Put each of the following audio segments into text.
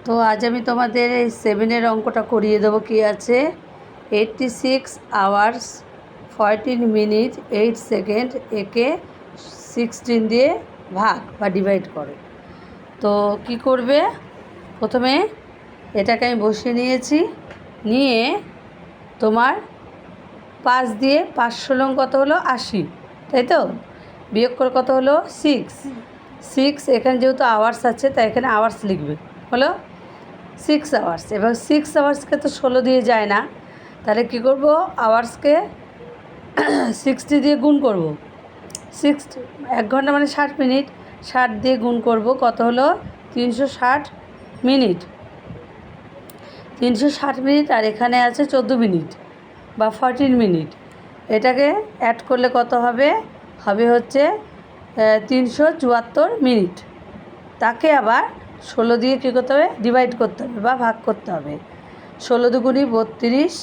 তো আজ আমি তোমাদের এই 7-এর অঙ্কটা করিয়ে দেবো। কি আছে 86 আওয়ার্স 14 মিনিট 8 সেকেন্ড একে 16 দিয়ে ভাগ বা ডিভাইড করো। তো কি করবে, প্রথমে এটাকে আমি বসিয়ে নিয়েছি, নিয়ে তোমার 5 দিয়ে 5 ষোলং কত হলো 80, তাই তো? বিয়োগ করে কত হলো 6। এখানে যেহেতু আওয়ার্স আছে তাই এখানে আওয়ার্স লিখবে, হলো 6 আওয়ার্স। এবার 6 আওয়ার্সকে তো 16 দিয়ে যায় না, তাহলে কী করব, আওয়ার্সকে 60 দিয়ে গুণ করব। 1 ঘন্টা মানে 60 মিনিট, 60 দিয়ে গুণ করব, কত হলো 360 মিনিট। 360 মিনিট, আর এখানে আছে 14 মিনিট বা 14 মিনিট। এটাকে অ্যাড করলে কত হবে, হচ্ছে 374 মিনিট। তাকে আবার 16 দিয়ে কী করতে হবে, ডিভাইড করতে হবে বা ভাগ করতে হবে। 16 দুগুণি 32,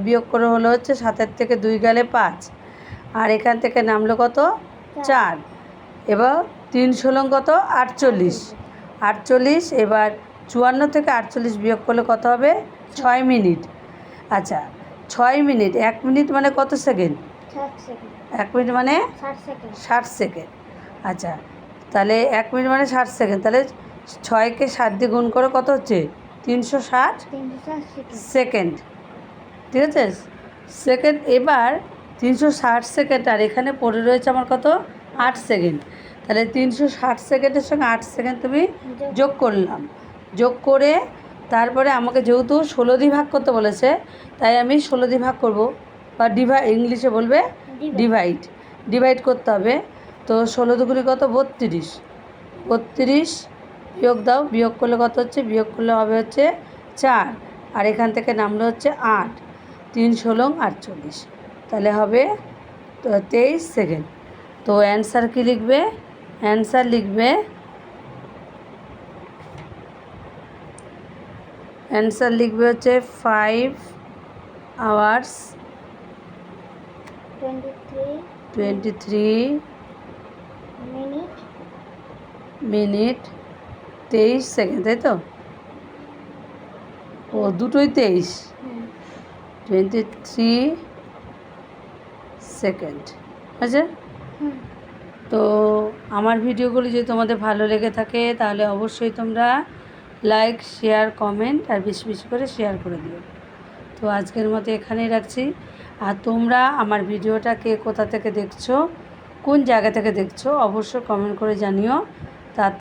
বিয়োগ করে হলো হচ্ছে 7 থেকে 2 গেলে 5, আর এখান থেকে নামলো কত 4। এবার 3 ষোলং কত 48। এবার 54 থেকে 48 বিয়োগ করলে কত হবে 6 মিনিট। আচ্ছা 6 মিনিট, 1 মিনিট মানে কত সেকেন্ড, 1 মিনিট মানে 60 সেকেন্ড। আচ্ছা তাহলে 1 মিনিট মানে 60 সেকেন্ড, তাহলে 6কে 7 দিয়ে গুণ করে কত হচ্ছে 360 সেকেন্ড, ঠিক আছে সেকেন্ড। এবার 360 সেকেন্ড, আর এখানে পড়ে রয়েছে আমার কত 8 সেকেন্ড, তাহলে 360 সেকেন্ডের সঙ্গে 8 সেকেন্ড তুমি যোগ করলাম। যোগ করে তারপরে আমাকে যেহেতু 16 দিয়ে ভাগ করতে বলেছে, তাই আমি 16 দিয়ে ভাগ করব, বা ইংলিশে বলবে ডিভাইড করতে হবে। তো 16 দুগুণি কত 32, বিয়োগ দাও, বিয়োগ করলে কত হচ্ছে, বিয়োগ করলে হবে হচ্ছে 4, আর এখান থেকে নামলো হচ্ছে 8, 3 ষোলং 48, তাহলে হবে 23 সেকেন্ড। তো অ্যান্সার কি লিখবে, অ্যান্সার লিখবে হচ্ছে 5 আওয়ার্স 23 মিনিট 23 সেকেন্ড, তাই তো? ও দুটোই 23, 23 সেকেন্ড। আচ্ছা, তো আমার ভিডিওগুলি যদি তোমাদের ভালো লেগে থাকে তাহলে অবশ্যই তোমরা লাইক, শেয়ার, কমেন্ট আর বেশি বেশি করে শেয়ার করে দিও। তো আজকের মতো এখানেই রাখছি। আর তোমরা আমার ভিডিওটা কে কোথা থেকে দেখছো, কোন জায়গা থেকে দেখছো, অবশ্যই কমেন্ট করে জানিও।